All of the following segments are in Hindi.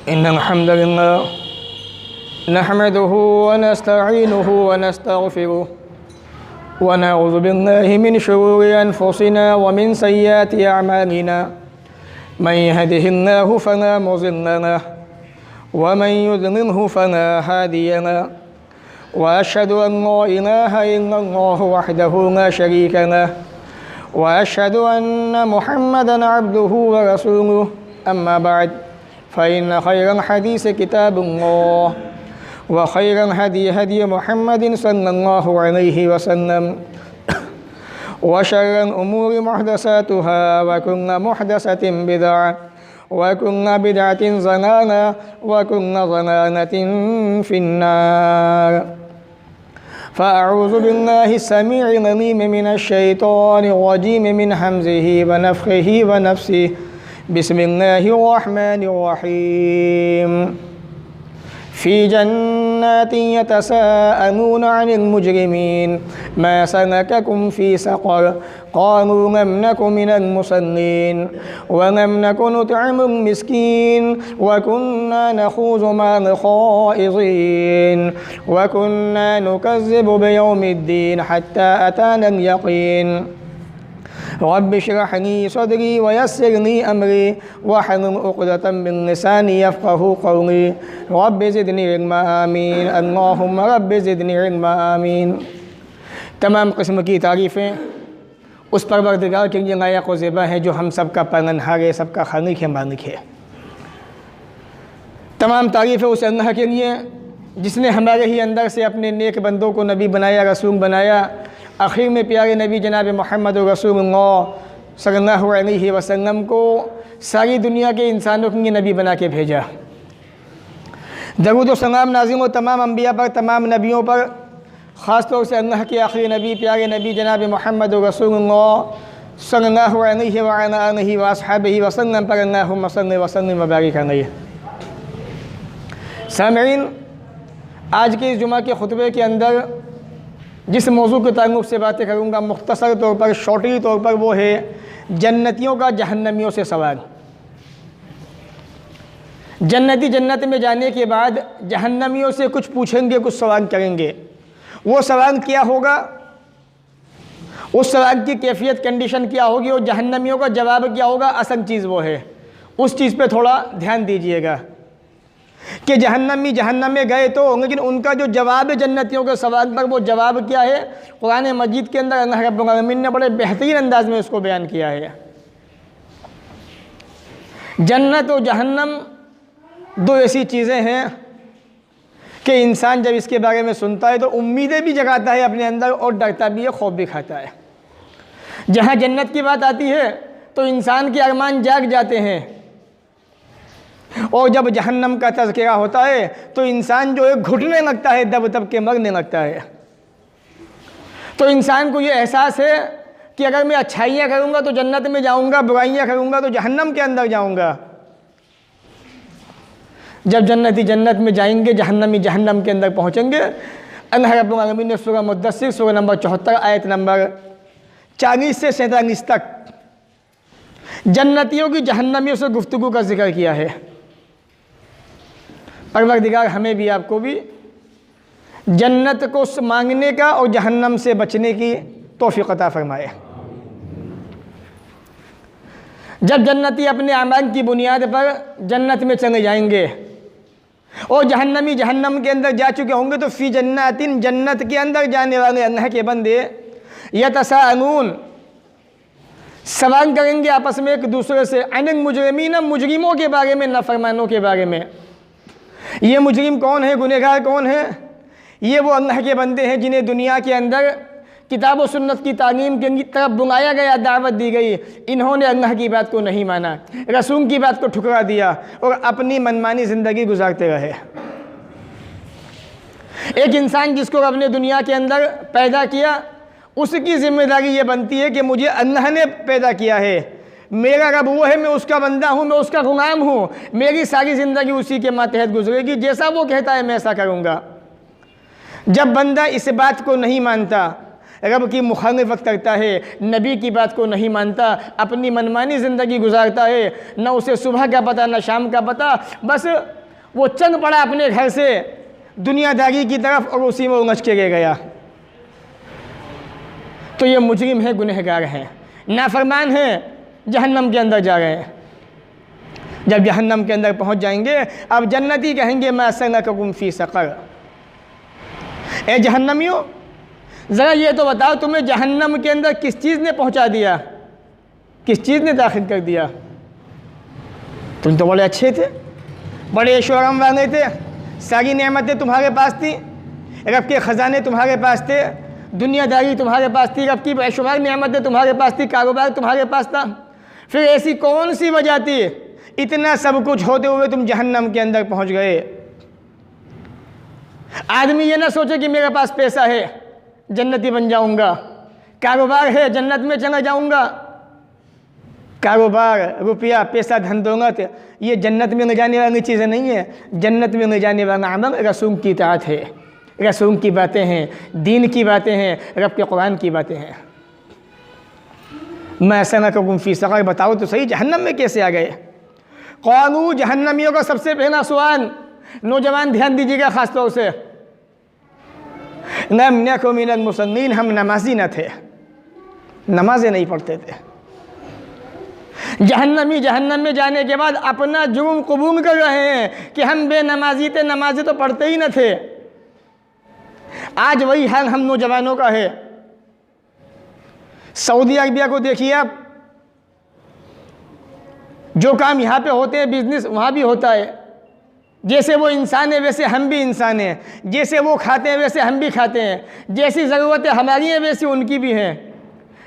इन्नल हम्दुलिल्लाह नहमदुहु व नस्तईनुहु व नस्तगफिरुहु व नऊज़ु बिल्लाहि मिन शुरूरि अनफुसिना व मिन सय्यिआति अअमालिना मन यहदिहिल्लाहु फला मुज़िल्ल लहु व मन युज़लिल्हु फला हादिय लहु व अशहदु अन ला इलाहा इल्लल्लाहु वहदहु ला शरीका लहु व अशहदु अन्न मुहम्मदन अब्दुहु व रसूलुहु अम्मा बअद फ़इन्न खैरल हदीस किताबुल्लाह व खैरल हदी हदी मुहम्मदिन सल्लल्लाहु अलैहि वसल्लम व शर्रल उमूरि मुहदसातुहा व कुल्लु मुहदसतिन बिदअह व कुल्लु बिदअतिन ज़लालह व कुल्लु ज़लालतिन फिन्नार। फ़अऊज़ु बिल्लाहि समीइल अलीम मिनश शैतानिर रजीम मिन हम्ज़िहि व नफ़्ख़िहि व नफ़्सिहि बिस्मिल्लाहिर्रहमानिर्रहीम। फ़ी जन्नातिन यतसाअलून अनिल मुजरिमीन मा सलककुम फ़ी सक़र क़ालू लम नकु मिनल मुसल्लीन व लम नकु नुत'iमुल मिस्कीन व कुन्ना नख़ूज़ु मअल ख़ाइज़ीन व कुन्ना नुकज़्ज़िबु बियौमिद्दीन हत्ता अतानल यक़ीन। रब्बि इश्रह ली सदरी व यस्सिर ली अमरी वहलुल उक़दतम मिन लिसानी यफ़क़हू क़ौली रब्बि ज़िदनी इल्मा आमीन अल्लाहुम्मा रब्बि ज़िदनी इल्मा आमीन। तमाम किस्म की तारीफ़ें उस परवरदिगार के लिए लायक व ज़ेबा है जो हम सब का पालनहार है, सबका खालिक है, मालिक है। तमाम तारीफ़ें उस अल्लाह के लिए जिसने हमारे ही अंदर से अपने नेक बंदों को नबी बनाया, रसूल बनाया। आखिर में प्यारे नबी जनाब मोहम्मद रसूलुल्लाह सल्लल्लाहु अलैहि वसल्लम को सारी दुनिया के इंसानों के लिए नबी बना के भेजा। दरूद व सलाम नाज़िल हो तमाम अम्बिया पर, तमाम नबियों पर, ख़ास तौर से अल्लाह के आखिरी नबी प्यारे नबी जनाब मोहम्मद रसूलुल्लाह सल्लल्लाहु अलैहि व अला आलिहि व अस्हाबिहि वसल्लम पर अल्लाहुम्मा सल्लि व सल्लिम व बारिक अलैहि। सामईन, आज के इस जुमा के खुतबे के अंदर जिस मौजू के ताल्लुक़ से बातें करूँगा मुख्तसर तौर पर, शॉर्टली तौर पर, वो है जन्नतियों का जहन्नमियों से सवाल। जन्नती जन्नत में जाने के बाद जहन्नमियों से कुछ पूछेंगे, कुछ सवाल करेंगे। वो सवाल क्या होगा, उस सवाल की कैफियत, कंडीशन क्या होगी और जहन्नमियों का जवाब क्या होगा, असल चीज़ वो है। उस चीज़ पे थोड़ा ध्यान दीजिएगा कि जहन्नमी जहन्नम में गए तो, लेकिन उनका जो जवाब है जन्नतियों के सवाल पर, वो जवाब क्या है। कुरान मजीद के अंदर अल्लाह रब्बुल आलमीन ने बड़े बेहतरीन अंदाज में इसको बयान किया है। जन्नत और जहन्नम दो ऐसी चीज़ें हैं कि इंसान जब इसके बारे में सुनता है तो उम्मीदें भी जगाता है अपने अंदर और डरता भी है, खौफ भी खाता है। जहाँ जन्नत की बात आती है तो इंसान के अरमान जाग जाते हैं, और जब जहन्नम का तज़किरा होता है तो इंसान जो है घुटने लगता है, दब दब के मरने लगता है। तो इंसान को ये एहसास है कि अगर मैं अच्छाइयाँ करूँगा तो जन्नत में जाऊँगा, बुराइयाँ करूँगा तो जहन्नम के अंदर जाऊँगा। जब जन्नती जन्नत में जाएंगे, जहन्नमी जहन्नम के अंदर पहुँचेंगे। अल्लाह रब्बुल आलमीन ने सूरह मुद्दस्सिर सूरह नंबर 74 आयत नंबर 40 से 47 तक जन्नतियों की जहन्नमियों से गुफ्तगू का जिक्र किया है। परवरदिगार हमें भी आपको भी जन्नत को मांगने का और जहन्नम से बचने की तौफीक अता फरमाए। जब जन्नती अपने अमाल की बुनियाद पर जन्नत में चले जाएंगे और जहन्नमी जहन्नम के अंदर जा चुके होंगे तो फ़ी जन्नातिन, जन्नत के अंदर जाने वाले अल्लाह के बंदे यतसाअलून, सवाल करेंगे आपस में एक दूसरे से, अनिल मुजरिमीन, मुजरिमों के बारे में, नाफरमानों के बारे में। ये मुजरिम कौन है, गुनहगार कौन है? ये वो अल्लाह के बंदे हैं जिन्हें दुनिया के अंदर किताब और सुन्नत की तालीम की तरफ बुलाया गया, दावत दी गई। इन्होंने अल्लाह की बात को नहीं माना, रसूल की बात को ठुकरा दिया और अपनी मनमानी ज़िंदगी गुजारते रहे। एक इंसान जिसको रब ने दुनिया के अंदर पैदा किया, उसकी ज़िम्मेदारी ये बनती है कि मुझे अल्लाह ने पैदा किया है, मेरा रब वो है, मैं उसका बंदा हूँ, मैं उसका गुलाम हूँ, मेरी सारी ज़िंदगी उसी के मातहत गुजरेगी, जैसा वो कहता है मैं ऐसा करूँगा। जब बंदा इस बात को नहीं मानता, रब की मुखालिफत करता है, नबी की बात को नहीं मानता, अपनी मनमानी ज़िंदगी गुजारता है, न उसे सुबह का पता न शाम का पता, बस वो चल पड़ा अपने घर से दुनियादारी की तरफ और उसी में उलझ के रह गया। तो ये मुजरिम है, गुनहगार है, नाफरमान है, जहन्नम के अंदर जा रहे हैं। जब जहन्नम के अंदर पहुंच जाएंगे, अब जन्नती कहेंगे मा सलककुम फी सक़र। ए जहन्नमियों, ज़रा ये तो बताओ तुम्हें जहन्नम के अंदर किस चीज़ ने पहुंचा दिया, किस चीज़ ने दाखिल कर दिया? तुम तो बड़े अच्छे थे, बड़े ऐशो-आराम वाले थे, सारी नेमतें तुम्हारे पास थी, रब के ख़जाने तुम्हारे पास थे, दुनियादारी तुम्हारे पास थी, रब की बेशुमार नेमतें तुम्हारे पास थी, कारोबार तुम्हारे पास था। फिर ऐसी कौन सी वजह थी इतना सब कुछ होते हुए तुम जहन्नम के अंदर पहुंच गए? आदमी ये ना सोचे कि मेरे पास पैसा है जन्नती बन जाऊंगा, कारोबार है जन्नत में चला जाऊंगा। कारोबार, रुपया, पैसा, धन दौलत ये जन्नत में ले जाने वाली चीज़ें नहीं है। जन्नत में ले जाने वाला अमल रसूल की इताअत है, रसूल की बातें हैं, दीन की बातें हैं, रब के कुरान की बातें हैं। मैं सलककुम फी सक़र, बताओ तो सही जहन्नम में कैसे आ गए? क़ालू, जहन्नमियों का सबसे पहला सवाल, नौजवान ध्यान दीजिएगा ख़ास तौर से, लम नकु मिनल मुसल्लीन, हम नमाजी न थे, नमाजें नहीं पढ़ते थे। जहन्नमी जहन्नम में जाने के बाद अपना जुर्म कबूल कर रहे हैं कि हम बेनमाजी थे, नमाजें तो पढ़ते ही न थे। आज वही हाल हम नौजवानों का है। सऊदी अरबिया को देखिए आप, जो काम यहाँ पे होते हैं बिजनेस वहाँ भी होता है। जैसे वो इंसान है वैसे हम भी इंसान हैं, जैसे वो खाते हैं वैसे हम भी खाते हैं, जैसी ज़रूरतें हमारी हैं वैसी उनकी भी हैं,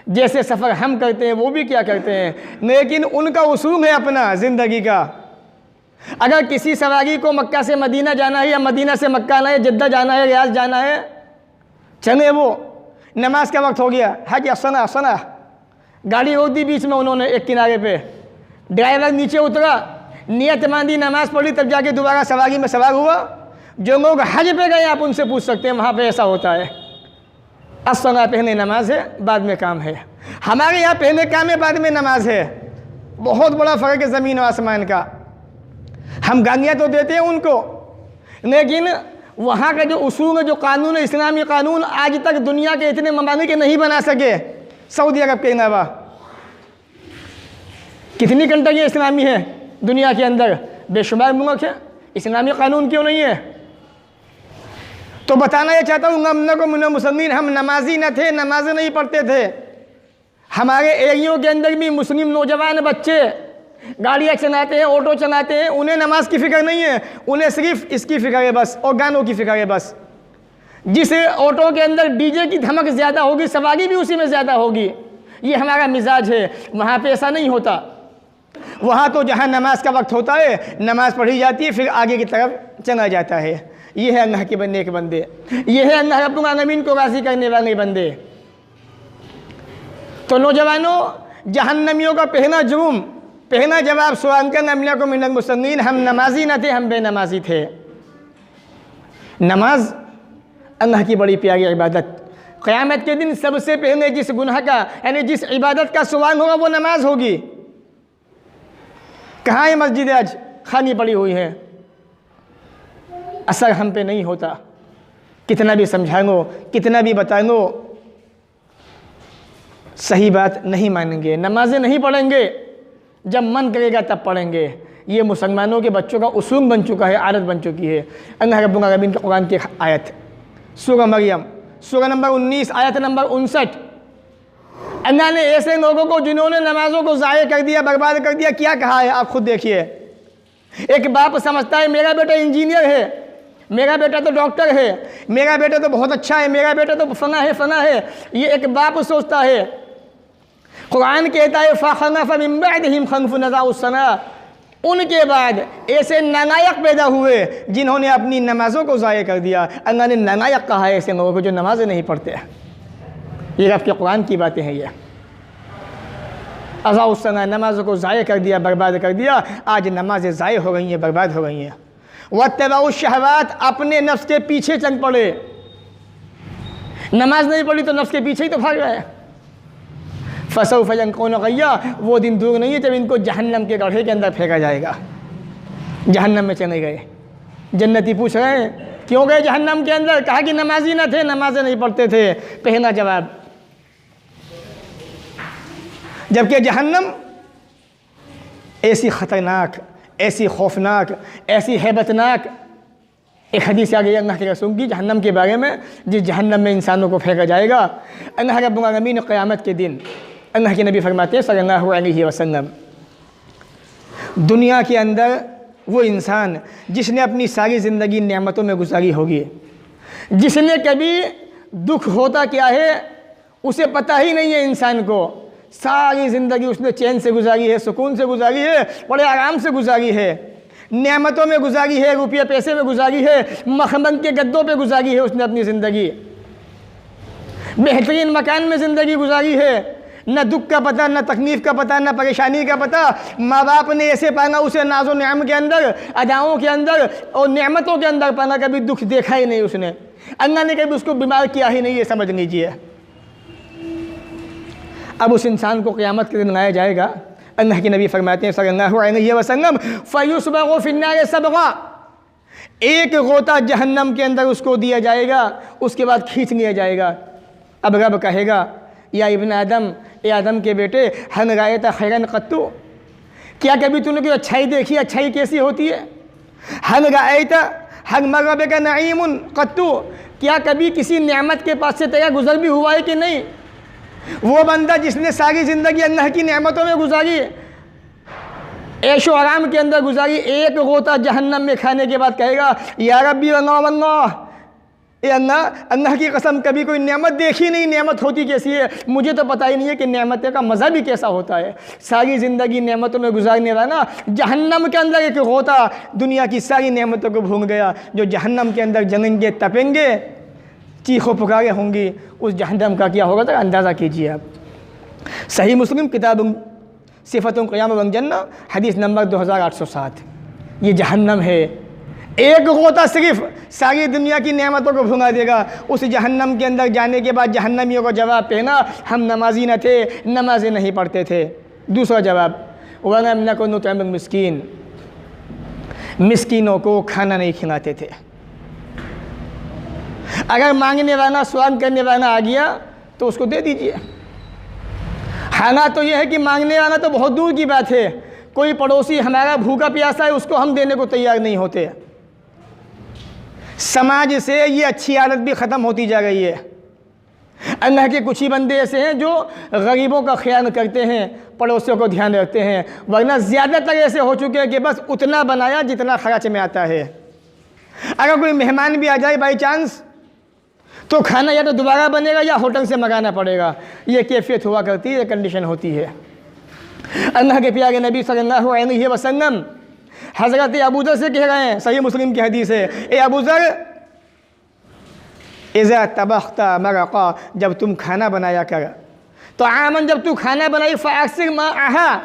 जैसे सफ़र हम करते हैं वो भी क्या करते हैं। लेकिन उनका उसूल है अपना ज़िंदगी का। अगर किसी सवारी को मक्का से मदीना जाना है या मदीना से मक्का आना है, जद्दा जाना है, रियाज जाना है, चले वो नमाज का वक्त हो गया, हज असना असना, गाड़ी रोक दी बीच में उन्होंने एक किनारे पे, ड्राइवर नीचे उतरा, नियत मांदी, नमाज़ पढ़ी, तब जाके दोबारा सवारी में सवार हुआ। जो लोग हज पे गए आप उनसे पूछ सकते हैं, वहाँ पे ऐसा होता है। असला पहले नमाज है, बाद में काम है। हमारे यहाँ पहले काम है, बाद में नमाज है। बहुत बड़ा फ़र्क है ज़मीन और आसमान का। हम गालियाँ तो देते हैं उनको, लेकिन वहाँ का जो उसूल है, जो कानून है, इस्लामी कानून, आज तक दुनिया के इतने ममालिक नहीं बना सके सऊदी अरब के अलावा। कितनी कंट्री इस्लामी है दुनिया के अंदर, बेशुमार मुल्क है, इस्लामी कानून क्यों नहीं है? तो बताना ये चाहता हूँ, हम को मिनल मुसल्लीन, हम नमाजी न थे, नमाज़ें नहीं पढ़ते थे। हमारे एरियो के अंदर भी मुस्लिम नौजवान बच्चे गाड़ियाँ चलाते हैं, ऑटो चलाते हैं, उन्हें नमाज की फ़िक्र नहीं है, उन्हें सिर्फ इसकी फ़िक्र है बस, और गानों की फ़िक्र है बस। जिस ऑटो के अंदर डीजे की धमक ज़्यादा होगी, सवारी भी उसी में ज़्यादा होगी। ये हमारा मिजाज है। वहाँ पे ऐसा नहीं होता। वहाँ तो जहाँ नमाज का वक्त होता है, नमाज पढ़ी जाती है, फिर आगे की तरफ चला जाता है। ये है अल्लाह के बनने के बंदे, ये है अल्लाह रब्बुल आलमीन को राज़ी करने वाले बंदे। तो नौजवानों, जहन्नमियों का पहला जुर्म, पहला जवाब सवाल का, लम नकु मिनल मुसल्लीन, हम नमाजी न थे, हम बेनमाजी थे। नमाज अल्लाह की बड़ी प्यारी इबादत। क़यामत के दिन सबसे पहले जिस गुनाह का, यानी जिस इबादत का सवाल होगा वो नमाज होगी। कहाँ है मस्जिद आज खाली पड़ी हुई है, असर हम पे नहीं होता। कितना भी समझाओ, कितना भी बताओ, सही बात नहीं मानेंगे, नमाजें नहीं पढ़ेंगे, जब मन करेगा तब पढ़ेंगे। ये मुसलमानों के बच्चों का उसूल बन चुका है, आदत बन चुकी है। अल्लाह रब्बुल आलमीन के कुरान की आयत, सूरह मरियम, सूरह नंबर 19, आयत नंबर 59। अल्लाह ने ऐसे लोगों को जिन्होंने नमाज़ों को ज़ाय कर दिया, बर्बाद कर दिया, क्या कहा है आप खुद देखिए। एक बाप समझता है मेरा बेटा इंजीनियर है, मेरा बेटा तो डॉक्टर है, मेरा बेटा तो बहुत अच्छा है, मेरा बेटा तो फना है फना है। ये एक बाप सोचता है। कुरान कहता है फ़ख़लफ़ मिन बअदिहिम ख़ल्फ़ुन अज़ाउस सलाह, उनके बाद ऐसे नालायक पैदा हुए जिन्होंने अपनी नमाज़ों को ज़ाय कर दिया। अल्लाह ने नालायक कहा है ऐसे लोगों को जो नमाज़ें नहीं पढ़ते। ये रब के कुरान की बातें हैं। ये अज़ाउस सलाह, नमाज़ों को ज़ाय कर दिया, बर्बाद कर दिया। आज नमाज़ें ज़ाय हो गई हैं, बर्बाद हो गई हैं। वत्तबाउ शहवात, अपने नफ्स के पीछे चल पड़े। नमाज नहीं पढ़ी तो नफ्स के पीछे ही तो भाग गए। फसौफ यनकून गय्या, वो दिन दूर नहीं है जब इनको जहन्नम के गड्ढे के अंदर फेंका जाएगा। जहन्नम में चले गए। जन्नती पूछ रहे हैं क्यों गए जहन्नम के अंदर? कहा कि नमाजी न थे, नमाजें नहीं पढ़ते थे। पहला जवाब। जबकि जहन्नम ऐसी ख़तरनाक, ऐसी खौफनाक, ऐसी हैबतनाक एक हदीस आ गई अल्लाह के रसूल की जहन्नम के बारे में, जिस जहन्नम में इंसानों को फेंका जाएगा। अल्लाह रब्बुल आलमीन क़यामत के दिन अल्लाह के नबी फरमाते हैं सल्लल्लाहु अलैहि वसल्लम, दुनिया के अंदर वो इंसान जिसने अपनी सारी ज़िंदगी नेमतों में गुजारी होगी, जिसने कभी दुख होता क्या है उसे पता ही नहीं है, इंसान को सारी ज़िंदगी उसने चैन से गुजारी है, सुकून से गुजारी है, बड़े आराम से गुजारी है, नेमतों में गुजारी है, रुपये पैसे में गुजारी है, मखमल के गद्दों पे गुजारी है उसने अपनी ज़िंदगी, बेहतरीन मकान में ज़िंदगी गुजारी है, न दुख का पता, न तकलीफ़ का पता, न परेशानी का पता। माँ बाप ने ऐसे पाना उसे नाज़ो नेम के अंदर, अदाओं के अंदर और नेमतों के अंदर पाना, कभी दुख देखा ही नहीं उसने, अल्लाह ने कभी उसको बीमार किया ही नहीं, ये समझ लीजिए। अब उस इंसान को क़यामत के दिन लाया जाएगा। अल्लाह के नबी फरमाते हैं सल्लल्लाहु अलैहि वसल्लम, फ़युस्बगु फ़िन्नार सबग़ा, एक गोता जहन्नम के अंदर उसको दिया जाएगा, उसके बाद खींच लिया जाएगा। अब रब कहेगा या इब्न आदम, ए आदम के बेटे, हन रायता खैरन क़त्तु, क्या कभी तूने कोई अच्छाई देखी? अच्छाई कैसी होती है? हन रायता हन मग़रब का नईमुन क़त्तु, क्या कभी किसी नेमत के पास से तेरा गुज़र भी हुआ है कि नहीं? वो बंदा जिसने सारी ज़िंदगी अल्लाह की नेमतों में गुजारी, ऐशो आराम के अंदर गुजारी, एक गोता जहन्नम में खाने के बाद कहेगा या रब्बी वल्लाह वल्लाह, ए अल्लाह, अल्लाह की कसम कभी कोई नेमत देखी नहीं, नेमत होती कैसी है, मुझे तो पता ही नहीं है कि नेमत का मज़ा भी कैसा होता है। सारी ज़िंदगी नेमतों में गुजारने वाला जहन्नम के अंदर एक होता दुनिया की सारी नेमतों को भूल गया, जो जहन्नम के अंदर जलेंगे, तपेंगे, चीखों पुकारें होंगी, उस जहन्नम का क्या होगा तो अंदाज़ा कीजिए आप। सही मुस्लिम किताब सिफ़तुल क़ियाम वल जन्नह हदीस नंबर 2807। ये जहन्नम है, एक गोता सिर्फ सारी दुनिया की नेमतों को भुला देगा। उस जहन्नम के अंदर जाने के बाद जहन्नमियों को जवाब पहना, हम नमाजी न थे, नमाजें नहीं पढ़ते थे। दूसरा जवाब, वलम नकुन नुतइमुल मिस्कीन, मिस्कीनों को खाना नहीं खिलाते थे। अगर मांगने वाला, सवाल करने वाला आ गया तो उसको दे दीजिए। खाना तो यह है कि मांगने वाला तो बहुत दूर की बात है, कोई पड़ोसी हमारा भूखा प्यासा है उसको हम देने को तैयार नहीं होते। समाज से ये अच्छी आदत भी ख़त्म होती जा रही है। अल्लाह के कुछ ही बंदे ऐसे हैं जो गरीबों का ख्याल करते हैं, पड़ोसियों को ध्यान रखते हैं, वरना ज़्यादातर ऐसे हो चुके हैं कि बस उतना बनाया जितना खर्च में आता है। अगर कोई मेहमान भी आ जाए बाई चांस तो खाना या तो दोबारा बनेगा या होटल से मंगाना पड़ेगा। ये कैफियत हुआ करती है, कंडीशन होती है। अल्लाह के प्यारे नबी सल्लल्लाहु अलैहि वसल्लम हज़रत अबू ज़र से कह रहे हैं, सही मुस्लिम की हदीस है, ए अबू ज़र, इज़ा तबख्ता मरक़ा, जब तुम खाना बनाया कर, तो आमन, जब तू खाना बनाई फ़अक्सिर माअहा,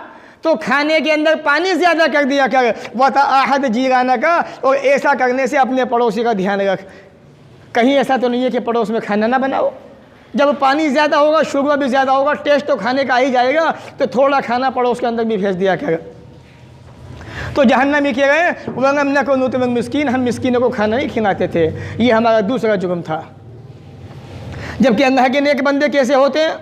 तो खाने के अंदर पानी ज़्यादा कर दिया कर, वतअहद जीराना का, और ऐसा करने से अपने पड़ोसी का ध्यान रख। कहीं ऐसा तो नहीं है कि पड़ोस में खाना ना बनाओ। जब पानी ज़्यादा होगा, शुगर भी ज़्यादा होगा, टेस्ट तो खाने का आ ही जाएगा, तो थोड़ा खाना पड़ोस के अंदर भी भेज दिया कर। तो जहन्नमी कह रहे हैं वलम नकुन नुतइमुल मिस्कीन, हम मिस्कीनों को खाना नहीं खिलाते थे। ये हमारा दूसरा जुर्म था। जबकि अल्लाह के नेक बंदे कैसे होते हैं?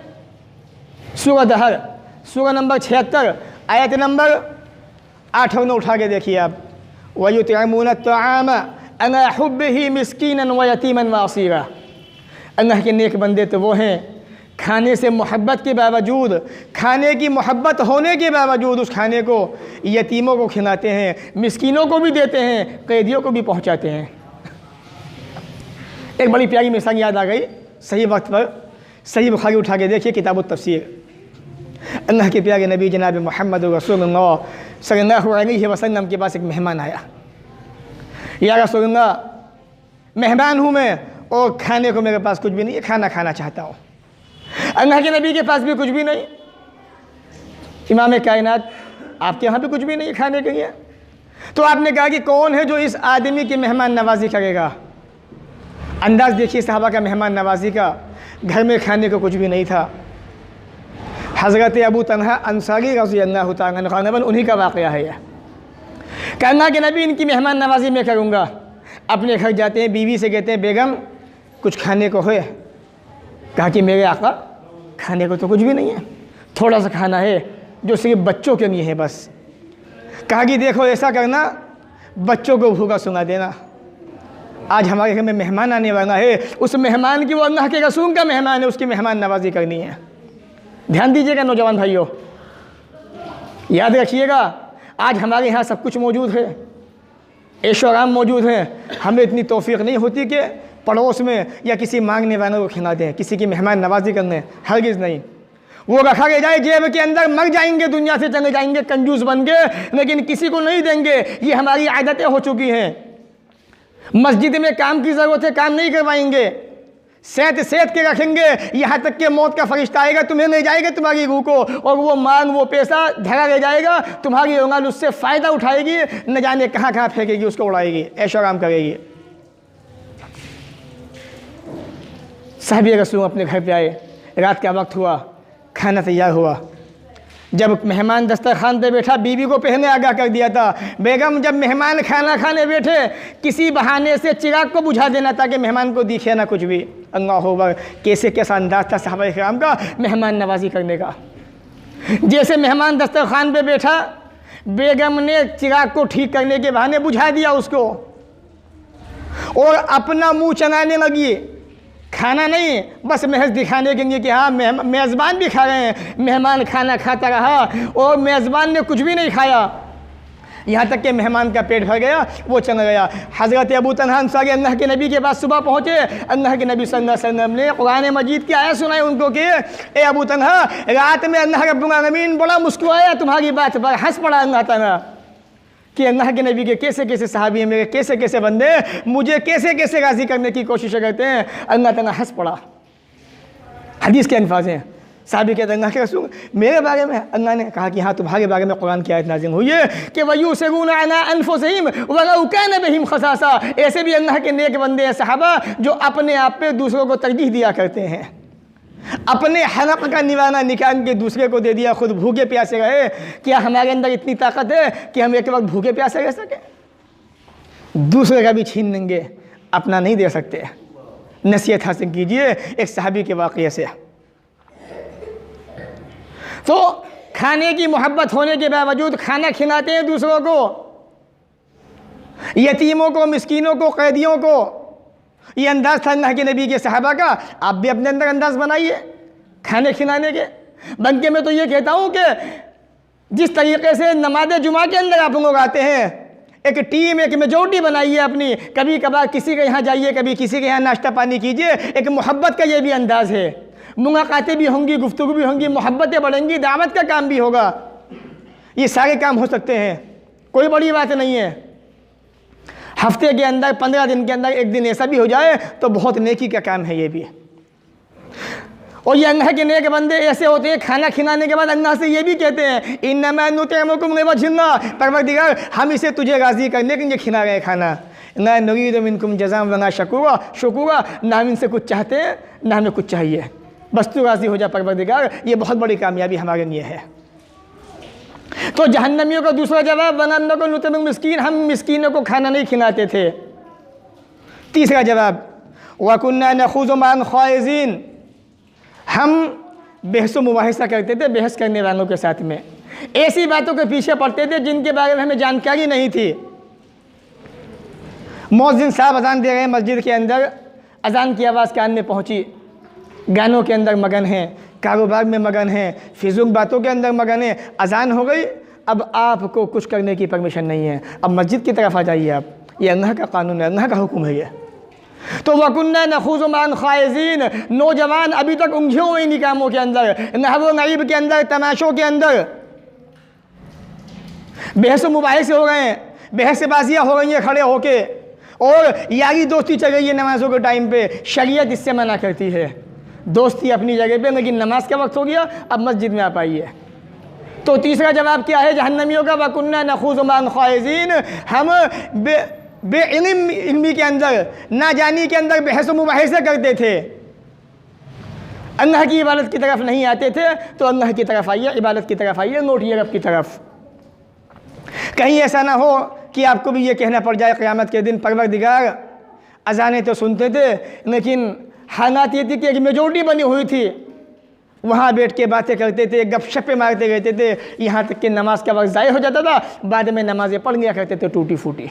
सूरह दहर, सूरह नंबर 76, आयत नंबर 8 और 9 उठा के देखिए आप। वयुतइमून अत्तआम अला हुब्बिही मिस्कीनन व यतीमन व असीरा। अल्लाह के नेक बंदे तो वो हैं खाने से मोहब्बत के बावजूद, खाने की मोहब्बत होने के बावजूद उस खाने को यतीमों को खिलाते हैं, मिस्कीनों को भी देते हैं, कैदियों को भी पहुंचाते हैं। एक बड़ी प्यारी मिसाल याद आ गई, सही वक्त पर सही बुखारी उठा के देखिए, किताबुत तफसीर। अल्लाह के प्यारे नबी जनाब मोहम्मद रसूलुल्लाह सल्लल्लाहु अलैहि वसल्लम के पास एक मेहमान आया। या रसूलुल्लाह, मेहमान हूँ मैं और खाने को मेरे पास कुछ भी नहीं है, खाना खाना चाहता हूँ। अल्लाह के नबी के पास भी कुछ भी नहीं, इमाम कायनात आपके यहाँ भी कुछ भी नहीं खाने के लिए। तो आपने कहा कि कौन है जो इस आदमी की मेहमान नवाजी करेगा? अंदाज़ देखिए साहबा का मेहमान नवाजी का। घर में खाने को कुछ भी नहीं था। हज़रत अबू तलहा अंसारी रज़ियल्लाहु तआला अन्हु, उन्हीं का वाक़या है यह। कहना कि नबी इनकी मेहमान नवाजी मैं करूँगा। अपने घर जाते हैं, बीवी से कहते हैं बेगम कुछ खाने को है। कहा कि मेरे आका खाने को तो कुछ भी नहीं है, थोड़ा सा खाना है जो सिर्फ बच्चों के लिए है बस। कहा कि देखो ऐसा करना, बच्चों को भूखा सुना देना। आज हमारे घर में मेहमान आने वाला है, उस मेहमान की, वो अल्लाह के रसूल का मेहमान है, उसकी मेहमान नवाजी करनी है। ध्यान दीजिएगा नौजवान भाइयों, याद रखिएगा आज हमारे यहाँ सब कुछ मौजूद है, ऐशो आराम मौजूद है। हमें इतनी तौफीक नहीं होती कि पड़ोस में या किसी मांगने वाले को खिला दें, किसी की मेहमान नवाजी करने, हरगिज़ नहीं। वो रखा रह जाए जेब के अंदर, मर जाएंगे, दुनिया से चले जाएंगे कंजूस बन के, लेकिन किसी को नहीं देंगे। ये हमारी आदतें हो चुकी हैं। मस्जिद में काम की ज़रूरत है, काम नहीं करवाएंगे, सेहत के रखेंगे, यहाँ तक कि मौत का फरिश्ता आएगा, तुम्हें ले जाएगा तुम्हारी रूह को, और वो मांग, वो पैसा धरा रह जाएगा, तुम्हारी औलाद उससे फ़ायदा उठाएगी, न जाने कहाँ कहाँ फेंकेगी, उसको उड़ाएगी, ऐशो आराम करेगी। साहिब रसूल अपने घर पे आए, रात का वक्त हुआ, खाना तैयार हुआ। जब मेहमान दस्तरखान पे बैठा, बीवी को पहले आगाह कर दिया था, बेगम जब मेहमान खाना खाने बैठे किसी बहाने से चिराग को बुझा देना ताकि मेहमान को दिखे ना कुछ भी। अल्लाह अकबर, कैसे कैसा अंदाज था साहबा इकराम का मेहमान नवाजी करने का। जैसे मेहमान दस्तरखान पे बैठा, बेगम ने चिराग को ठीक करने के बहाने बुझा दिया उसको, और अपना मुँह चलाने लगी। खाना नहीं, बस महज दिखाने के लिए कि हाँ मेज़बान भी खा रहे हैं। मेहमान खाना खाता रहा और मेज़बान ने कुछ भी नहीं खाया, यहाँ तक कि मेहमान का पेट भर गया, वो चला गया। हज़रत अबू तलहा अंसारी अल्लाह के नबी के पास सुबह पहुँचे। अल्लाह के नबी सल्लल्लाहु अलैहि वसल्लम ने कुरान मजीद की आयत सुनाई उनको कि ए अबू तलहा, रात में अल्लाह रब्बुल आलमीन बड़ा मुस्कुराया तुम्हारी बात पर, हंस पड़ा अल्लाह ताला कि अल्लाह के नबी के कैसे कैसे सहाबी हैं, मेरे कैसे कैसे बंदे मुझे कैसे कैसे राज़ी करने की कोशिश करते हैं। अल्लाह ताला हंस पड़ा। हदीस के अल्फाज हैं, सहाबी कहते हैं अल्लाह के रसूल मेरे बारे में, अल्लाह ने कहा कि हाँ तुम्हारे बारे में कुरान की आयत नाज़िल हुई है कि वयुसिरून अला अनफुसिहिम वलौ कान बिहिम खसासा। ऐसे भी अल्लाह के नेक बंदे हैं सहाबा जो अपने आप पे दूसरों को तरजीह दिया करते हैं, अपने हलक का निवाना निकाल के दूसरे को दे दिया, खुद भूखे प्यासे रहे। क्या हमारे अंदर इतनी ताकत है कि हम एक वक्त भूखे प्यासे रह सके? दूसरे का भी छीन लेंगे, अपना नहीं दे सकते। नसीहत हासिल कीजिए एक सहाबी के वाक़ये से। तो खाने की मोहब्बत होने के बावजूद खाना खिलाते हैं दूसरों को, यतीमों को, मिस्कीनों को, कैदियों को। ये अंदाज़ था अल्लाह के नबी के सहाबा का। आप भी अपने अंदर अंदाज़ बनाइए खाने खिलाने के। बल्कि मैं तो ये कहता हूँ कि जिस तरीके से नमाज जुमा के अंदर आप लोग आते हैं, एक टीम, एक मेजोरिटी बनाइए अपनी। कभी कभार किसी के यहाँ जाइए, कभी किसी के यहाँ नाश्ता पानी कीजिए। एक मोहब्बत का ये भी अंदाज़ है, मुलाकातें भी होंगी, गुफ्तगू भी होंगी, मोहब्बतें बढ़ेंगी, दावत का काम भी होगा। ये सारे काम हो सकते हैं, कोई बड़ी बात नहीं है। हफ्ते के अंदर 15 दिन के अंदर एक दिन ऐसा भी हो जाए तो बहुत नेकी का काम है ये भी। और ये अल्लाह के नेक बंदे ऐसे होते हैं, खाना खिलाने के बाद अल्लाह से ये भी कहते हैं इन्नमा नुतिमुकुम लिवजहिल्लाह, परवरदिगार हम इसे तुझे राज़ी करने के लिए खिला रहे खाना। ना नुरीदु मिनकुम जज़ाअन वला शुकुरा, ना हम इनसे कुछ चाहते हैं ना हमें कुछ चाहिए, बस तू राज़ी हो जा परवरदिगार। ये बहुत बड़ी कामयाबी हमारे लिए है। तो जहन्नमियों का दूसरा जवाब वनन्ना को नुतमिल मिस्कीन, हम मिस्कीनों को खाना नहीं खिलाते थे। तीसरा जवाब वकुन्ना नखूज़ु मअल ख़ाइज़ीन, हम बहस मुबाहिसा करते थे बहस करने वालों के साथ में, ऐसी बातों के पीछे पड़ते थे जिनके बारे में हमें जानकारी नहीं थी। मौज़िन साहब अजान दे रहे हैं मस्जिद के अंदर, अजान की आवाज़ कान में पहुँची, गानों के अंदर मगन हैं, कारोबार में मगन हैं, फिजूल बातों के अंदर मगन हैं। अजान हो गई, अब आपको कुछ करने की परमिशन नहीं है, अब मस्जिद की तरफ आ जाइए आप। ये अल्लाह का कानून है, अल्लाह का हुक्म है ये। तो वकुन्ना नखूज़ु मअल ख़ाइज़ीन, नौजवान अभी तक उलझे हुए इन कामों के अंदर, नहव नईब के अंदर, तमाशों के अंदर, बहस मुबाहिसे हो गए हैं, बहसबाजियाँ हो गई हैं खड़े होके, और यारी दोस्ती चल रही है नमाज़ों के टाइम पे। शरीयत इससे मना करती है, दोस्ती अपनी जगह पे, लेकिन नमाज का वक्त हो गया, अब मस्जिद में आ पाइए। तो तीसरा जवाब क्या है जहन्नमियों का? वकुन्ना नखूज़ु मअल ख़ाइज़ीन, हम बेइल्मी के अंदर, नाजानी के अंदर बहस मुबाहिसे करते थे, अल्लाह की इबादत की तरफ नहीं आते थे। तो अल्लाह की तरफ आइए, इबादत की तरफ आइए, लौटिए रब की तरफ। कहीं ऐसा ना हो कि आपको भी ये कहना पड़ जाए क़यामत के दिन परवरदिगार, अज़ानें तो सुनते थे लेकिन हालात ये थी कि एक मेजॉरिटी बनी हुई थी, वहाँ बैठ के बातें करते थे, गपशपें मारते रहते थे, यहाँ तक कि नमाज का वक्त ज़ाय हो जाता था, बाद में नमाज़ें पढ़ लिया करते थे टूटी फूटी।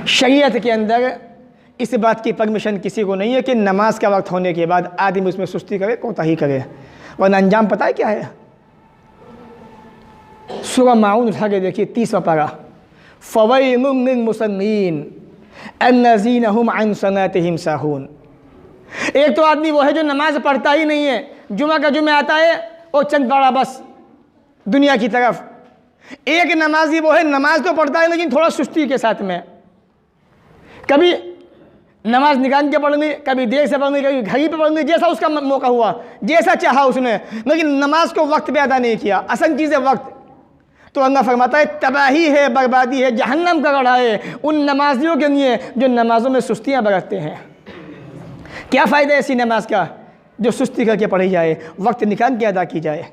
शरीयत के अंदर इस बात की परमिशन किसी को नहीं है कि नमाज का वक्त होने के बाद आदमी उसमें सुस्ती करे, कोताही करे, वरना अंजाम पता है क्या है। सूरह माऊन उठा के देखिए 30वां पारा, फ़वैलुन लिलमुसल्लीन अन्नज़ीना हुम अन सलातिहिम साहून। एक तो आदमी वो है जो नमाज पढ़ता ही नहीं है, जुमा का जुमे आता है और चंद पड़ा बस दुनिया की तरफ। एक नमाजी वो है नमाज तो पढ़ता है लेकिन थोड़ा सुस्ती के साथ में, कभी नमाज निकाल के पढ़ ली, कभी देर से पढ़ ली, कभी घड़ी पे पढ़ ली, जैसा उसका मौका हुआ, जैसा चाहा उसने, लेकिन नमाज को वक्त पे अदा नहीं किया। असल चीज़ है वक्त। तो अल्लाह फरमाता है तबाही है, बर्बादी है, जहन्नम का गढ़ा है उन नमाजियों के लिए जो नमाजों में सुस्तियाँ बरतते हैं। क्या फ़ायदा ऐसी नमाज का जो सुस्ती करके पढ़ी जाए, वक्त निकाल के अदा की जाए।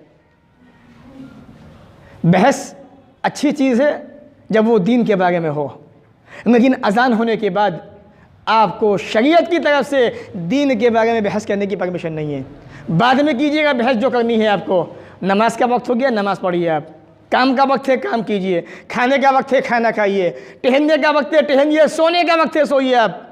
बहस अच्छी चीज़ है जब वो दीन के बारे में हो, लेकिन अजान होने के बाद आपको शरीयत की तरफ से दीन के बारे में बहस करने की परमिशन नहीं है। बाद में कीजिएगा बहस जो करनी है आपको। नमाज का वक्त हो गया, नमाज पढ़िए आप, काम का वक्त है काम कीजिए, खाने का वक्त है खाना खाइए, टहलने का वक्त है टहलिए, सोने का वक्त है सोइए आप।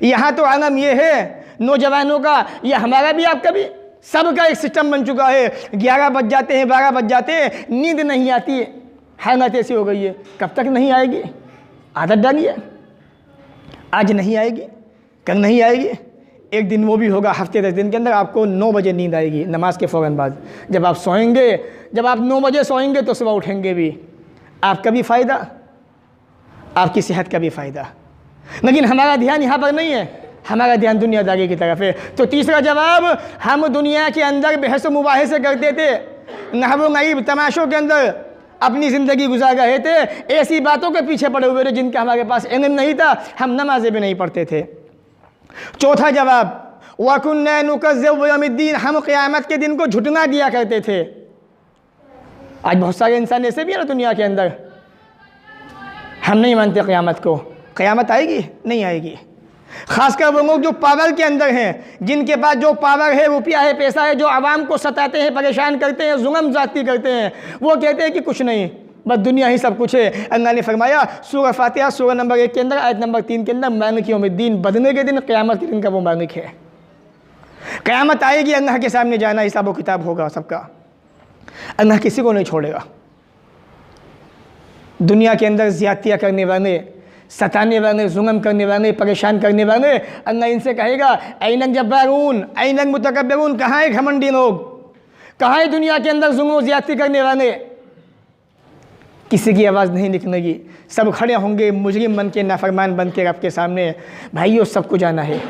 यहाँ तो आलम ये है नौजवानों का, या हमारा भी आपका भी, सबका एक सिस्टम बन चुका है। 11 बज जाते हैं, 12 बज जाते हैं, नींद नहीं आती है, हालत ऐसी हो गई है। कब तक नहीं आएगी? आदत डालिए, आज नहीं आएगी, कल नहीं आएगी, एक दिन वो भी होगा हफ्ते 10 दिन के अंदर आपको 9 बजे नींद आएगी नमाज के फ़ौरन बाद। जब आप सोएंगे, जब आप 9 बजे सोएंगे तो सुबह उठेंगे भी, आपका भी फ़ायदा, आपकी सेहत का भी फ़ायदा। लेकिन हमारा ध्यान यहाँ पर नहीं है, हमारा ध्यान दुनियादारी की तरफ है। तो तीसरा जवाब, हम दुनिया के अंदर बहस मुबाहिसे करते थे, नहव नईब तमाशों के अंदर अपनी ज़िंदगी गुजार रहे थे, ऐसी बातों के पीछे पड़े हुए थे जिनका हमारे पास इल्म नहीं था, हम नमाज़ें भी नहीं पढ़ते थे। चौथा जवाब, वकुन्ना नुकज़्ज़िबु बियौमिद्दीन, हम क़यामत के दिन को झुठला दिया करते थे। आज बहुत सारे इंसान ऐसे भी हैं ना दुनिया के अंदर, हम नहीं मानते क़यामत को। क़यामत आएगी? नहीं आएगी। ख़ासकर वो लोग जो पावर के अंदर हैं, जिनके पास जो पावर है, रुपया है, पैसा है, जो आवाम को सताते हैं, परेशान करते हैं, जुल्म ज़्यादती करते हैं, वो कहते हैं कि कुछ नहीं, बस दुनिया ही सब कुछ है। अल्लाह ने फरमाया सूरह फातिहा सूरह नंबर 1 के अंदर आयत नंबर 3 के अंदर, मालिक यौमिद्दीन, बदले के दिन, क़यामत के दिन का वो मालिक है। क़यामत आएगी, अल्लाह के सामने जाना, हिसाब व किताब होगा सबका। अल्लाह किसी को नहीं छोड़ेगा। दुनिया के अंदर ज़्यादतियाँ करने वाले, सताने वाले, जुल्म करने वाले, परेशान करने वाले, अल्लाह इनसे कहेगा ऐनक जब्बारून, ऐनक मुतकब्बिरून, कहाँ है घमंडी लोग, कहाँ है दुनिया के अंदर जुल्म ज़्यादती करने वाले। किसी की आवाज़ नहीं निकलेगी, सब खड़े होंगे मुजरिम बन के, नाफरमान बन के रब के सामने। भाइयों सबको जाना है,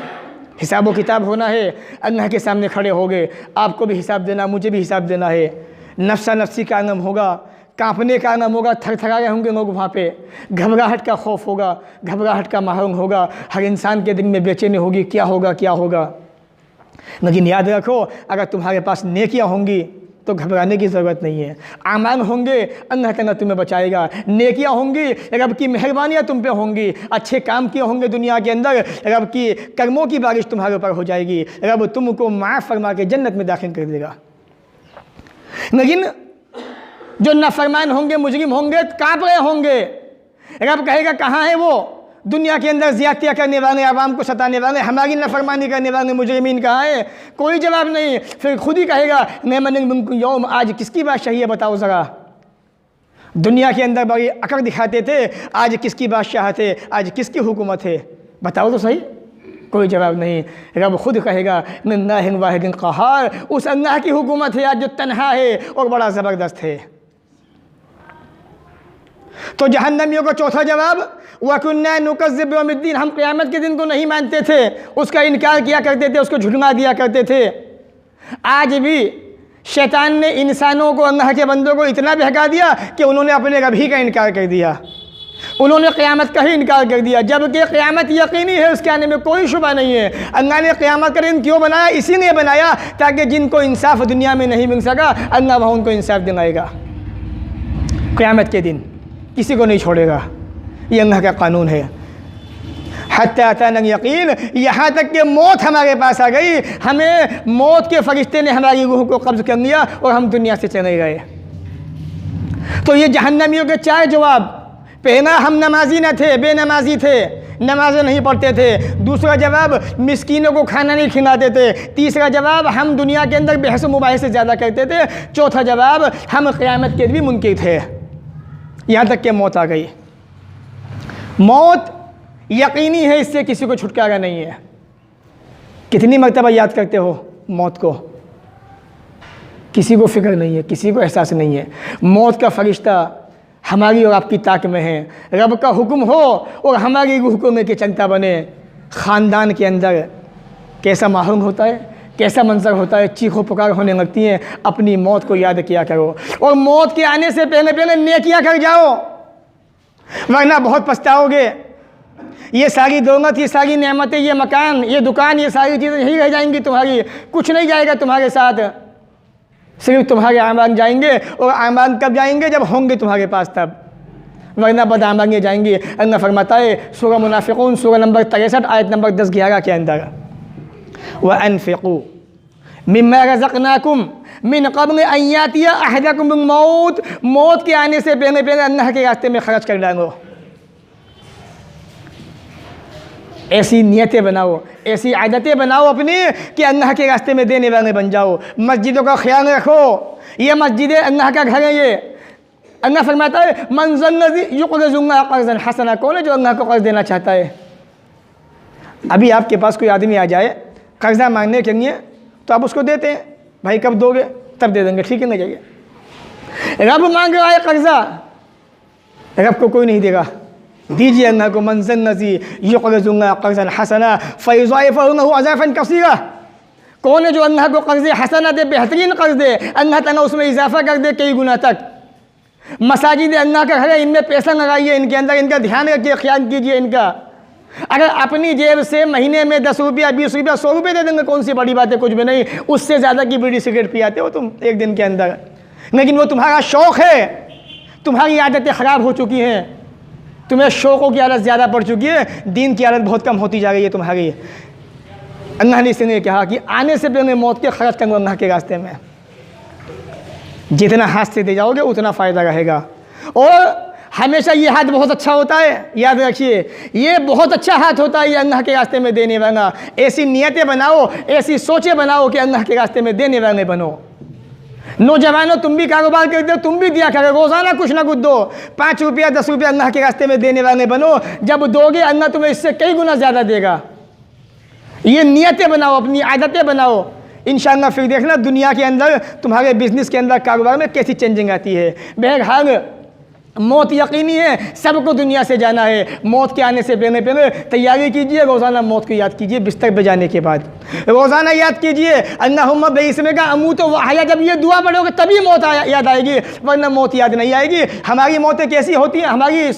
हिसाब व किताब होना है, अल्लाह के सामने खड़े होंगे, आपको भी हिसाब देना, मुझे भी हिसाब देना है। नफ्सा नफ्सी का आलम होगा, कांपने का आलम होगा, थरथराए होंगे लोग वहाँ पे, घबराहट का खौफ होगा, घबराहट का माहौल होगा, हर इंसान के दिल में बेचैनी होगी, क्या होगा क्या होगा। लेकिन याद रखो, अगर तुम्हारे पास नेकियां होंगी तो घबराने की ज़रूरत नहीं है। आमाल होंगे, अल्लाह ताला तुम्हें बचाएगा। नेकियां होंगी, रब की मेहरबानियाँ तुम पे होंगी। अच्छे काम किए होंगे दुनिया के अंदर, रब की कर्मों की बारिश तुम्हारे ऊपर हो जाएगी, रब तुमको माफ़ फरमा के जन्नत में दाखिल कर देगा। लेकिन जो नाफरमान होंगे, मुजरिम होंगे, काँप रहे होंगे, रब कहेगा कहाँ है वो दुनिया के अंदर ज़्यादतियाँ करने वाले, आवाम को सताने वाले, हमारी नाफरमानी करने वाले मुजरिमीन कहाँ है? कोई जवाब नहीं। फिर खुद ही कहेगा मैं यौम, आज किसकी बादशाही है बताओ ज़रा। दुनिया के अंदर बड़ी अकड़ दिखाते थे, आज किसकी बादशाहत है, आज किसकी हुकूमत है, बताओ तो सही। कोई जवाब नहीं। रब खुद कहेगा लिल्लाहिल वाहिदिल क़हार, उस अल्लाह की हुकूमत है आज जो तन्हा है और बड़ा ज़बरदस्त है। तो जहन्नमियों का चौथा जवाब, वकुन्ना नुकज़्ज़िबु बियौमिद्दीन, हम क़यामत के दिन को नहीं मानते थे, उसका इनकार किया करते थे, उसको झुठला दिया करते थे। आज भी शैतान ने इंसानों को, अल्लाह के बंदों को इतना बहका दिया कि उन्होंने अपने रब ही का इनकार कर दिया, उन्होंने क़यामत का ही इनकार कर दिया, जबकि क़यामत यकीनी है, उसके आने में कोई शुबा नहीं है। अल्लाह ने क़यामत का दिन क्यों बनाया? इसीलिए बनाया ताकि जिनको इंसाफ दुनिया में नहीं मिल सका, अल्लाह वहाँ उनको इंसाफ दिलाएगा क़यामत के दिन। किसी को नहीं छोड़ेगा। ये अल्लाह का कानून है। हत्ता अताना यकीन, यहाँ तक कि मौत हमारे पास आ गई, हमें मौत के फरिश्ते ने हमारी रूह को कब्ज़ कर लिया और हम दुनिया से चले गए। तो ये जहन्नमियों के 4 जवाब। पहला, हम नमाजी न थे, बेनमाजी थे, नमाज़ें नहीं पढ़ते थे। दूसरा जवाब, मिस्कीनों को खाना नहीं खिलाते थे। तीसरा जवाब, हम दुनिया के अंदर बहस मुबाहिस से ज़्यादा करते थे। चौथा जवाब, हम क़यामत के भी मुनकिर थे। यहाँ तक कि मौत आ गई। मौत यकीनी है, इससे किसी को छुटकारा नहीं है। कितनी मरतबा याद करते हो मौत को? किसी को फ़िक्र नहीं है, किसी को एहसास नहीं है। मौत का फरिश्ता हमारी और आपकी ताक में है। रब का हुक्म हो और हमारी रूह को में के चलता बने। ख़ानदान के अंदर कैसा माहौल होता है, कैसा मंजर होता है, चीखों पुकार होने लगती हैं। अपनी मौत को याद किया करो और मौत के आने से पहले पहले नेकियां कर जाओ, वरना बहुत पछताओगे। ये सारी दौलत, ये सारी नेमतें, ये मकान, ये दुकान, ये सारी चीज़ें यही रह जाएंगी तुम्हारी। कुछ नहीं जाएगा तुम्हारे साथ, सिर्फ तुम्हारे आमाल जाएंगे। और आमाल कब जाएंगे? जब होंगे तुम्हारे पास तब, वरना बदआमाल जाएंगे। अल्लाह फरमाता है सूरह मुनाफिकून सूरह नंबर 63 आयत नंबर 10-11 के अंदर, वअन्फ़िक़ू मिम्मा रज़क़नाकुम मिन क़ब्ल अन यातिया अहदकुमुल मौत, मौत के आने से पहले पहले अल्लाह के रास्ते में खर्च कर डालो। ऐसी नियतें बनाओ, ऐसी आदतें बनाओ अपनी कि अल्लाह के रास्ते में देने वाले बन जाओ। मस्जिदों का ख्याल रखो, ये मस्जिदें अल्लाह का घर है। ये अल्लाह फरमाता है मन ज़ल्लज़ी युक़रिज़ुल्लाह क़र्ज़न हसना, कौन है जो अल्लाह को कर्ज़ देना चाहता है? अभी आपके पास कोई आदमी आ जाए कर्ज़ा मांगने के लिए, तो आप उसको देते हैं, भाई कब दोगे? तब दे देंगे, ठीक है ना जाइए। रब मांग रहा है कर्ज़ा, रब को कोई नहीं देगा। दीजिए अल्लाह को, मन ज़ल्लज़ी युक़रिज़ुल्लाह क़र्ज़न हसना फ़युज़ाइफ़हु लहू अज़ाफ़न कसीरा, कौन है जो अल्लाह को कर्ज़ हसना दे, बेहतरीन कर्ज़ दे, अल्लाह ताला उसमें इजाफ़ा कर दे कई गुना तक। मसाजिद अल्लाह का घर है, इनमें पैसा लगाइए, इनके अंदर इनका ध्यान रखिए, ख्याल कीजिए इनका। अगर अपनी जेब से महीने में 10 रुपया 20 रुपया 100 रुपये दे देंगे, कौन सी बड़ी बात है? कुछ भी नहीं। उससे ज़्यादा की बीड़ी सिगरेट पियाते हो तुम एक दिन के अंदर, लेकिन वो तुम्हारा शौक़ है। तुम्हारी आदतें ख़राब हो चुकी हैं, तुम्हें शौक़ों की आदत ज़्यादा पड़ चुकी है, दीन की आदत बहुत कम होती जा रही है तुम्हारी। अल्लाह ने इसलिए कहा कि आने से पहले मौत के खर्च करो अल्लाह के रास्ते में। जितना हाथ से दे जाओगे उतना फ़ायदा रहेगा। और हमेशा ये हाथ बहुत अच्छा होता है, याद रखिए, ये बहुत अच्छा हाथ होता है, ये अल्लाह के रास्ते में देने वाला। ऐसी नियतें बनाओ, ऐसी सोचें बनाओ कि अल्लाह के रास्ते में देने वाले बनो। नौजवानों, तुम भी कारोबार करते हो, तुम भी दिया करो, रोज़ाना कुछ ना कुछ दो। 5 रुपया 10 रुपया अल्लाह के रास्ते में देने वाले बनो। जब दोगे अल्लाह तुम्हें इससे कई गुना ज़्यादा देगा। ये नियतें बनाओ, अपनी आदतें बनाओ, इंशाअल्लाह फिर देखना दुनिया के अंदर, तुम्हारे बिजनेस के अंदर, कारोबार में कैसी चेंजिंग आती है। बहरहाल मौत यकीनी है, सबको दुनिया से जाना है। मौत के आने से पहले पहले तैयारी कीजिए, रोज़ाना मौत को याद कीजिए। बिस्तर पे जाने के बाद रोज़ाना याद कीजिए अल्लाहुम्मा बिइस्मिका अमूतु व अहया। जब ये दुआ पढ़ोगे तभी मौत याद आएगी, वरना मौत याद नहीं आएगी। हमारी मौतें कैसी होती हैं, हमारी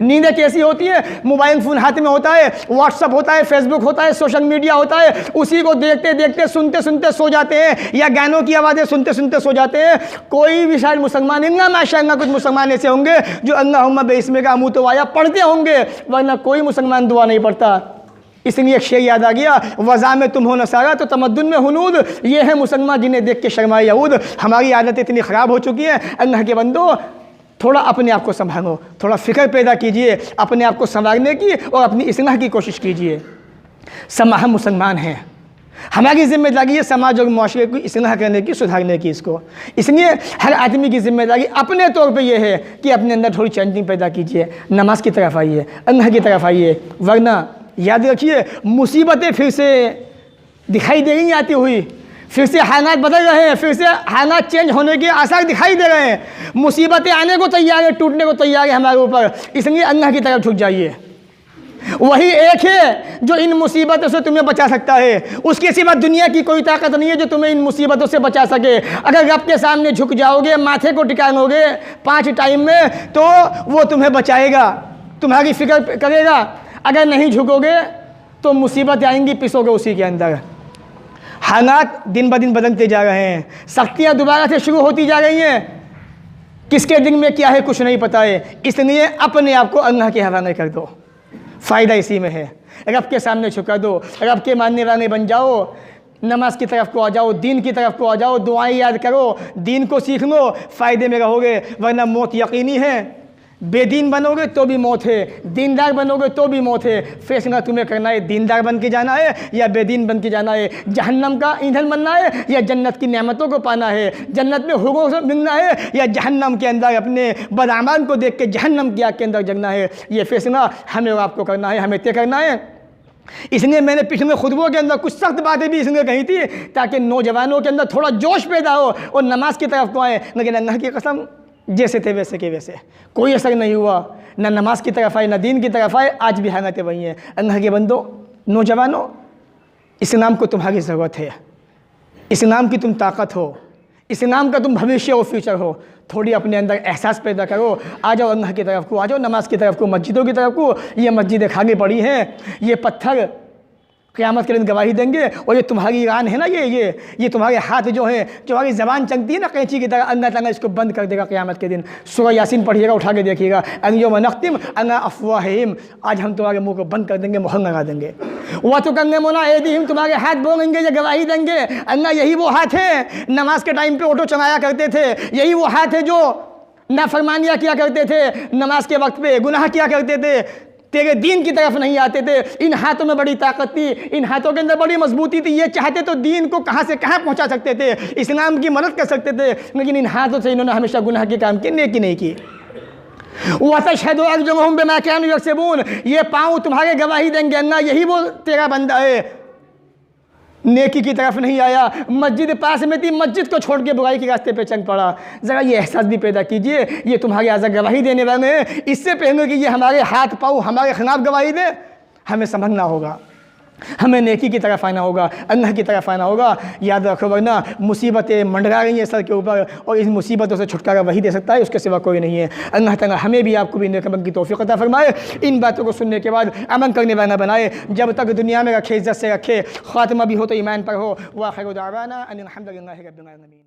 नींदें कैसी होती हैं? मोबाइल फ़ोन हाथ में होता है, व्हाट्सअप होता है, फेसबुक होता है, सोशल मीडिया होता है, उसी को देखते देखते सुनते सुनते सो जाते हैं, या गानों की आवाज़ें सुनते सुनते सो जाते हैं। कोई भी शायद मुसलमान, इन्ना माशाअल्लाह कुछ मुसलमान ऐसे होंगे जो अल्लाहुम्मा बिइस्मिका अमूतु व अहया पढ़ते होंगे, वरना कोई मुसलमान दुआ नहीं पढ़ता। इसलिए एक शेर याद आ गया, वज़ा में तुम हो नसारा तो तमद्दुन में हुनूद। ये है मुसलमान जिन्हें देख के शर्माए यहूद। हमारी आदतें इतनी ख़राब हो चुकी हैं। अल्लाह के बंदो, थोड़ा अपने आप को संभालो, थोड़ा फ़िक्र पैदा कीजिए अपने आप को संभालने की और अपनी इस्लाह की कोशिश कीजिए। हम मुसलमान हैं, हमारी ज़िम्मेदारी है समाज और माशरे को इस्लाह करने की, सुधारने की इसको। इसलिए हर आदमी की ज़िम्मेदारी अपने तौर पे ये है कि अपने अंदर थोड़ी चेंजिंग पैदा कीजिए, नमाज की तरफ आइए, अल्लाह की तरफ आइए। वरना याद रखिए, मुसीबतें फिर से दिखाई दे रही आती हुई, फिर से हालात बदल रहे हैं, फिर से हालात चेंज होने के आसार दिखाई दे रहे हैं। मुसीबतें आने को तैयार है, टूटने को तैयार है हमारे ऊपर। इसलिए अल्लाह की तरफ झुक जाइए। वही एक है जो इन मुसीबतों से तुम्हें बचा सकता है। उसके सिवा दुनिया की कोई ताकत नहीं है जो तुम्हें इन मुसीबतों से बचा सके। अगर रब के सामने झुक जाओगे, माथे को टिकाओगे 5 टाइम में, तो वो तुम्हें बचाएगा, तुम्हारी फिक्र करेगा। अगर नहीं झुकोगे तो मुसीबत आएंगी, पिसोगे उसी के अंदर। हालात दिन ब दिन बदलते जा रहे हैं, सख्तियाँ दोबारा से शुरू होती जा रही हैं। किसके दिल में क्या है कुछ नहीं पता है, इसलिए अपने आप को अल्लाह के हवाले कर दो। फ़ायदा इसी में है। रब के सामने झुका दो, रब के मानने वाले बन जाओ, नमाज की तरफ को आ जाओ, दीन की तरफ को आ जाओ, दुआएं याद करो, दीन को सीख लो, फ़ायदे में रहोगे। वरना मौत यकीनी है। बेदीन बनोगे तो भी मौत है, दीनदार बनोगे तो भी मौत है। फैसला तुम्हें करना है, दीनदार बन के जाना है या बेदीन बन के जाना है। जहन्नम का ईंधन बनना है या जन्नत की नेमतों को पाना है। जन्नत में हुर्रों से मिलना है या जहन्नम के अंदर अपने बदआमाल को देख के जहन्नम की आग के अंदर जगना है। ये फैसला हमें और आपको करना है, हमें तय करना है। इसलिए मैंने पिछले खुतबों के अंदर कुछ सख्त बातें भी इसलिए कही थी ताकि नौजवानों के अंदर थोड़ा जोश पैदा हो और नमाज की तरफ को आए। लेकिन अल्लाह की कसम जैसे थे वैसे के वैसे कोई असर नहीं हुआ, ना नमाज की तरफ आए ना दीन की तरफ आए। आज भी हालतें वही हैं। अल्लाह के बंदो, नौजवानों, इस्लाम को तुम्हारी ज़रूरत है, इस्लाम की तुम ताकत हो, इस्लाम का तुम भविष्य और फ्यूचर हो। थोड़ी अपने अंदर एहसास पैदा करो, आ जाओ अल्लाह की तरफ को, आ जाओ नमाज की तरफ को, मस्जिदों की तरफ को। ये मस्जिदें खाली पड़ी हैं, ये पत्थर क़यामत के दिन गवाही देंगे। और ये तुम्हारी ईरान है ना, ये तुम्हारे हाथ जो है, जो हमारी ज़बान चलती है ना कैंची की तरह, अल्लाह ताला इसको बंद कर देगा क़यामत के दिन। सूरह यासीन पढ़िएगा, उठा के देखिएगा, अल-यौम नख्तिम अला अफ़वाहिहिम, आज हम तुम्हारे मुंह को बंद कर देंगे, मुहर लगा देंगे। व तुकल्लिमुना ऐदीहिम, तुम्हारे हाथ बोलेंगे, ये गवाही देंगे। अल्लाह यही वो हाथ है नमाज के टाइम पे ऑटो चलाया करते थे, यही वो हाथ है जो नाफरमानियाँ किया करते थे, नमाज के वक्त पे गुनाह किया करते थे, तेरे दीन की तरफ नहीं आते थे। इन हाथों में बड़ी ताकत थी, इन हाथों के अंदर बड़ी मजबूती थी। ये चाहते तो दीन को कहाँ से कहाँ पहुँचा सकते थे, इस्लाम की मदद कर सकते थे। लेकिन इन हाथों से इन्होंने हमेशा गुनाह के काम किए, नेकी नहीं की। वतशहदु अर्जुलुहुम बिमा कानू यक्सिबून, ये पाँव तुम्हारे गवाही देंगे अल्लाह यही वो तेरा बंदा है, नेकी की तरफ नहीं आया। मस्जिद पास में थी, मस्जिद को छोड़ के बुराई के रास्ते पे चल पड़ा। ज़रा ये एहसास भी पैदा कीजिए, ये तुम्हारे आज़ा गवाही देने वाले हैं। इससे पहले कि ये हमारे हाथ पाँव हमारे खिलाफ गवाही दे, हमें समझना होगा, हमें नेकी की तरफ आना होगा, अल्लाह की तरफ आना होगा। याद रखो, वरना मुसीबतें मंडरा रही हैं सर के ऊपर, और इन मुसीबतों से छुटकारा वही दे सकता है, उसके सिवा कोई नहीं है। अल्लाह ताला हमें भी आपको भी नेक अमल की तौफीक अता फरमाए, इन बातों को सुनने के बाद अमल करने वाला बनाए, जब तक दुनिया में रखे, इज्जत से रखे, ख़ात्मा भी हो तो ईमान पर हो। व आखिर दावाना अनिल हम्दुलिल्लाहि रब्बिल आलमीन।